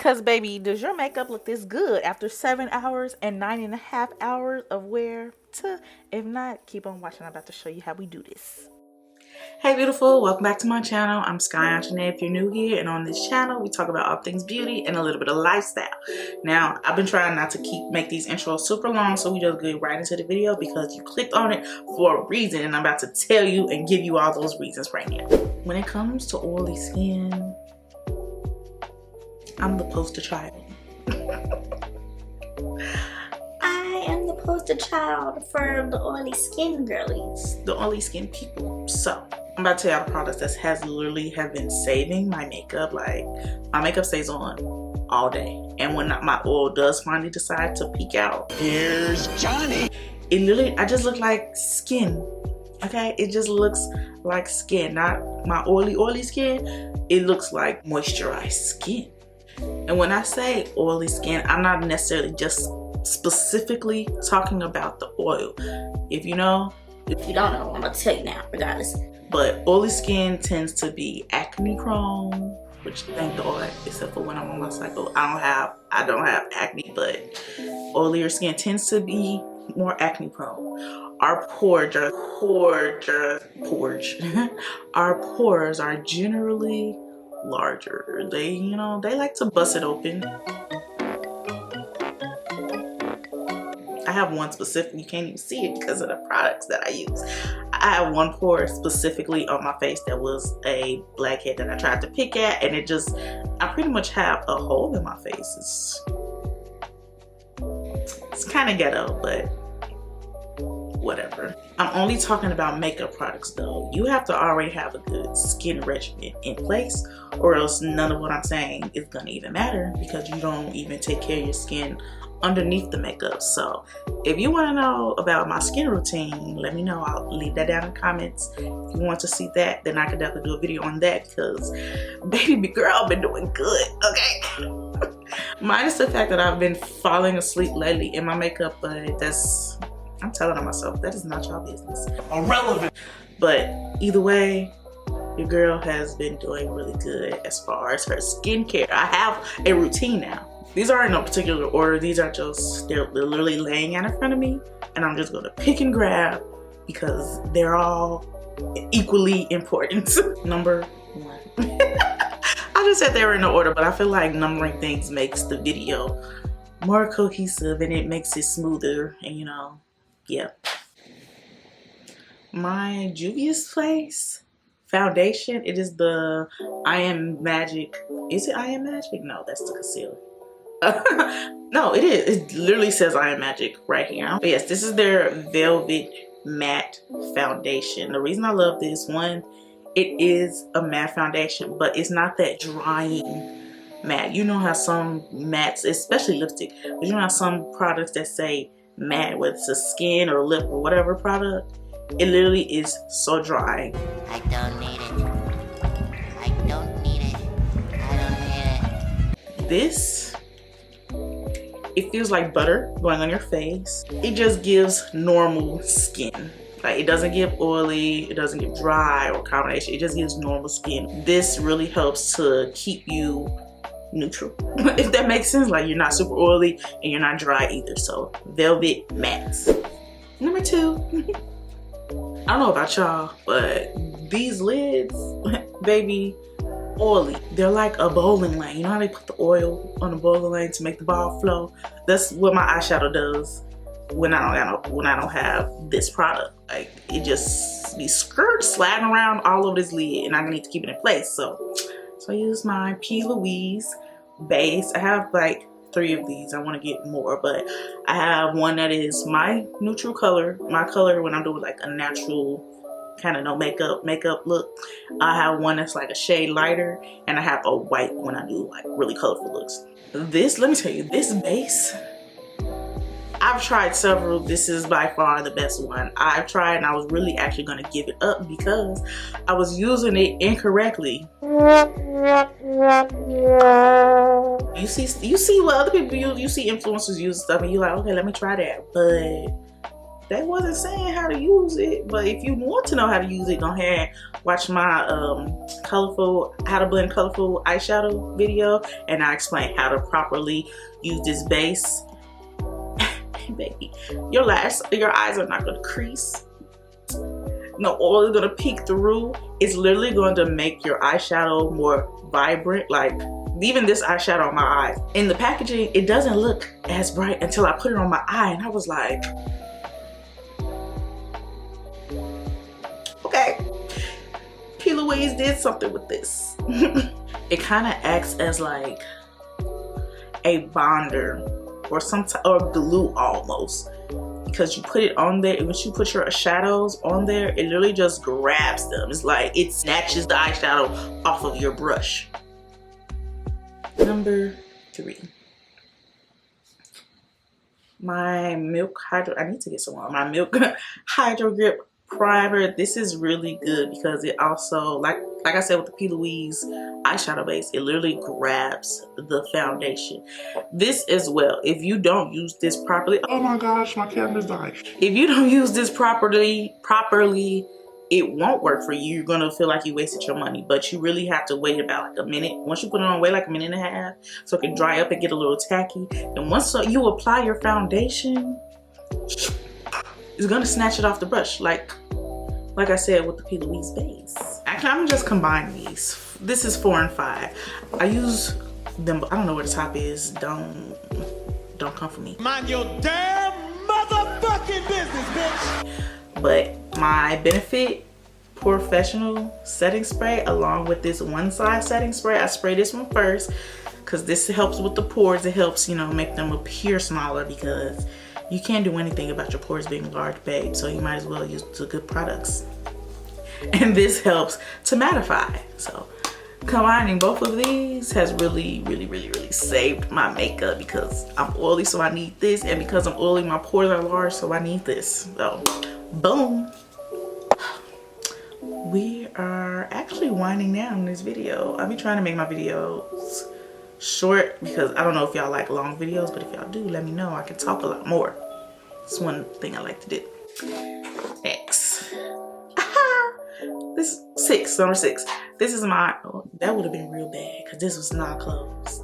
Cause baby, does your makeup look this good after 7 hours and 9.5 hours of wear? If not, keep on watching. I'm about to show you how we do this. Hey beautiful, welcome back to my channel. I'm Sky.Onjahnae if you're new here, and on this channel we talk about all things beauty and a little bit of lifestyle. Now, I've been trying not to make these intros super long, so we just get right into the video because you clicked on it for a reason, and I'm about to tell you and give you all those reasons right now. When it comes to oily skin, I'm the poster child. I am the poster child for the oily skin girlies. The oily skin people. So, I'm about to tell y'all the products that have been saving my makeup. Like, my makeup stays on all day. And when my oil does finally decide to peek out, here's Johnny. It literally, I just look like skin. Okay? It just looks like skin. Not my oily skin. It looks like moisturized skin. And when I say oily skin, I'm not necessarily just specifically talking about the oil. If you know. If you don't know, I'm gonna tell you now, regardless. But oily skin tends to be acne prone, which thank God, except for when I'm on my cycle. I don't have acne, but oilier skin tends to be more acne prone. Our pores are generally larger. They like to bust it open. I have one specific, you can't even see it because of the products that I use. I have one pore specifically on my face that was a blackhead that I tried to pick at, and I pretty much have a hole in my face. It's kind of ghetto, but whatever. I'm only talking about makeup products though. You have to already have a good skin regimen in place, or else none of what I'm saying is gonna even matter because you don't even take care of your skin underneath the makeup. So if you want to know about my skin routine, let me know. I'll leave that down in the comments. If you want to see that, then I can definitely do a video on that because baby girl, I've been doing good, okay? Minus the fact that I've been falling asleep lately in my makeup, but I'm telling on myself, that is not your business. Irrelevant. But either way, your girl has been doing really good as far as her skincare. I have a routine now. These are in no particular order. These are just, they're literally laying out in front of me, and I'm just gonna pick and grab because they're all equally important. Number one. I just said they were in no order, but I feel like numbering things makes the video more cohesive and it makes it smoother, and yeah. My Juvia's Place foundation, it is the I Am Magic. Is it I Am Magic? No, that's the concealer. No, it is. It literally says I Am Magic right here. But yes, this is their Velvet Matte Foundation. The reason I love this one, it is a matte foundation, but it's not that drying matte. You know how some mattes, especially lipstick, but you know how some products that say matte, whether it's a skin or lip or whatever product, it literally is so dry. I don't need it. I don't need it. I don't need it. This, it feels like butter going on your face. It just gives normal skin. Like, it doesn't give oily, it doesn't give dry or combination. It just gives normal skin. This really helps to keep you neutral, if that makes sense. Like, you're not super oily and you're not dry either. So, Velvet Mattes. Number two. I don't know about y'all, but these lids, baby, oily. They're like a bowling lane. You know how they put the oil on the bowling lane to make the ball flow? That's what my eyeshadow does when I don't have this product. Like, it just be sliding around all over this lid, and I need to keep it in place. So I use my P. Louise base. I have like 3 of these. I want to get more, but I have one that is my neutral color, my color when I'm doing like a natural kind of no makeup look. I have one that's like a shade lighter, and I have a white when I do like really colorful looks. This, let me tell you, this base, I've tried several. This is by far the best one I've tried, and I was really actually going to give it up because I was using it incorrectly. You see what other people use. You see influencers use stuff, and you're like, okay, let me try that. But they wasn't saying how to use it. But if you want to know how to use it, go ahead and watch my how to blend colorful eyeshadow video, and I explain how to properly use this base. Baby, your eyes are not gonna crease. No oil is gonna peek through. It's literally going to make your eyeshadow more vibrant. Like even this eyeshadow on my eyes, in the packaging it doesn't look as bright until I put it on my eye, and I was like, okay, P. Louise did something with this. It kind of acts as like a bonder or or glue almost, because you put it on there, and once you put your shadows on there, it literally just grabs them. It's like it snatches the eyeshadow off of your brush. Number 3, my Milk Hydro. I need to get some more. My Milk Hydro Grip Primer. This is really good because it also, like I said with the P. Louise eyeshadow base, it literally grabs the foundation. This as well, if you don't use this properly, Oh my gosh, my camera's dying. if you don't use this properly, it won't work for you. You're gonna feel like you wasted your money, but you really have to wait about like a minute. Once you put it on, wait like a minute and a half so it can dry up and get a little tacky. And once you apply your foundation, it's gonna snatch it off the brush, like I said with the P. Louise base. Actually, I'm just combining these. This is 4 and 5. I use them. I don't know where the top is. Don't come for me. Mind your damn motherfucking business, bitch. But my Benefit Professional setting spray, along with this One Size setting spray, I spray this one first because this helps with the pores. It helps, you know, make them appear smaller, because you can't do anything about your pores being large, babe, so you might as well use the good products. And this helps to mattify. So combining both of these has really saved my makeup, because I'm oily, so I need this, and because I'm oily, my pores are large, so I need this. So boom. We are actually winding down this video. I'll be trying to make my videos short, because I don't know if y'all like long videos, but if y'all do, let me know. I can talk a lot more. It's one thing I like to do. Next. This is 6, number 6. This is my, oh, that would have been real bad because this was not closed.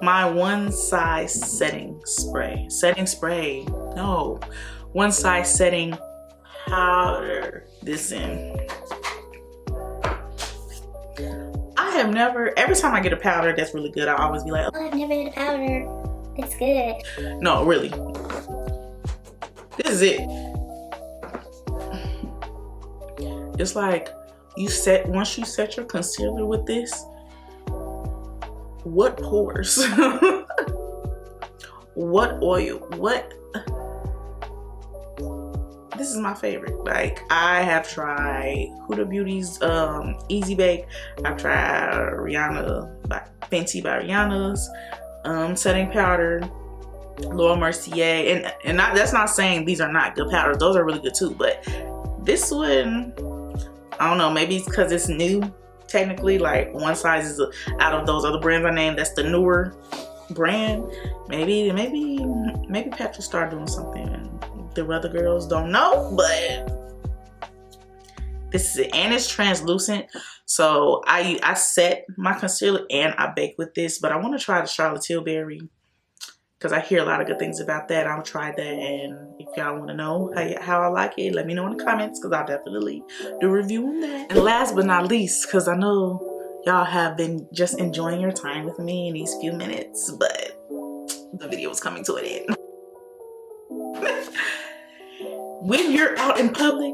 My One Size setting spray. No. One Size setting powder. This in. I have never, every time I get a powder that's really good, I always be like, Oh, I've never had a powder. It's good. no, really. This is it. It's like once you set your concealer with this, what pores? What oil? What? This is my favorite. Like, I have tried Huda Beauty's Easy Bake. I've tried Fenty by Rihanna's setting powder, Laura Mercier, and that's not saying these are not good powders. Those are really good too, but this one, I don't know, maybe it's because it's new. Technically, like, One Size is out of those other brands I named, that's the newer brand. Maybe Petra started doing something and the other girls don't know, but this is it. And it's translucent, so I set my concealer and I bake with this, but I want to try the Charlotte Tilbury because I hear a lot of good things about that. I'll try that, and if y'all want to know how I like it, let me know in the comments, because I'll definitely do a review on that. And last but not least, because I know y'all have been just enjoying your time with me in these few minutes, but the video is coming to an end. When you're out in public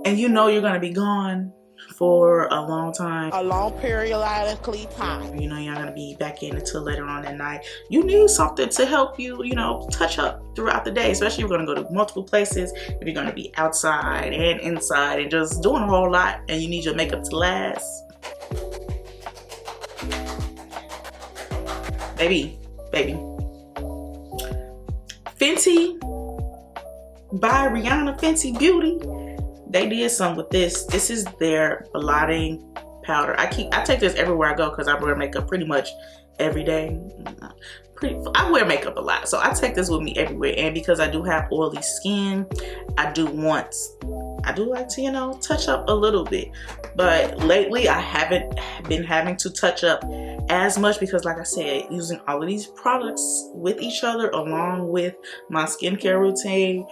and you know you're going to be gone for a long time, a long periodically time, you know you're not going to be back in until later on at night, you need something to help you, you know, touch up throughout the day, especially if you're going to go to multiple places, if you're going to be outside and inside and just doing a whole lot, and you need your makeup to last. Baby, Fenty by Rihanna, Fenty Beauty, they did something with this. This is their blotting Powder. I take this everywhere I go because I wear makeup pretty much every day. I wear makeup a lot, so I take this with me everywhere. And because I do have oily skin, I do like to, you know, touch up a little bit. But lately I haven't been having to touch up as much because, like I said, using all of these products with each other along with my skincare routine,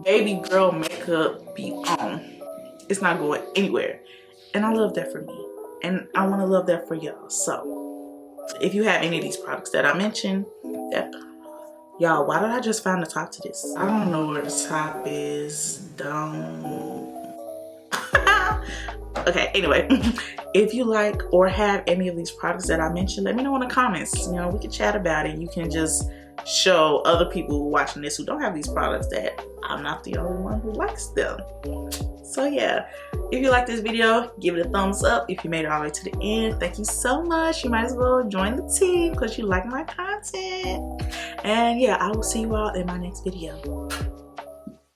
baby girl makeup be on. It's not going anywhere. And I love that for me. And I want to love that for y'all. So if you have any of these products that I mentioned, y'all, why did I just find the top to this? I don't know where the top is. Okay, anyway, if you like or have any of these products that I mentioned, let me know in the comments. You know, we can chat about it. You can just show other people watching this who don't have these products that I'm not the only one who likes them. So yeah, if you like this video, give it a thumbs up. If you made it all the way to the end, thank you so much. You might as well join the team because you like my content. And yeah, I will see you all in my next video.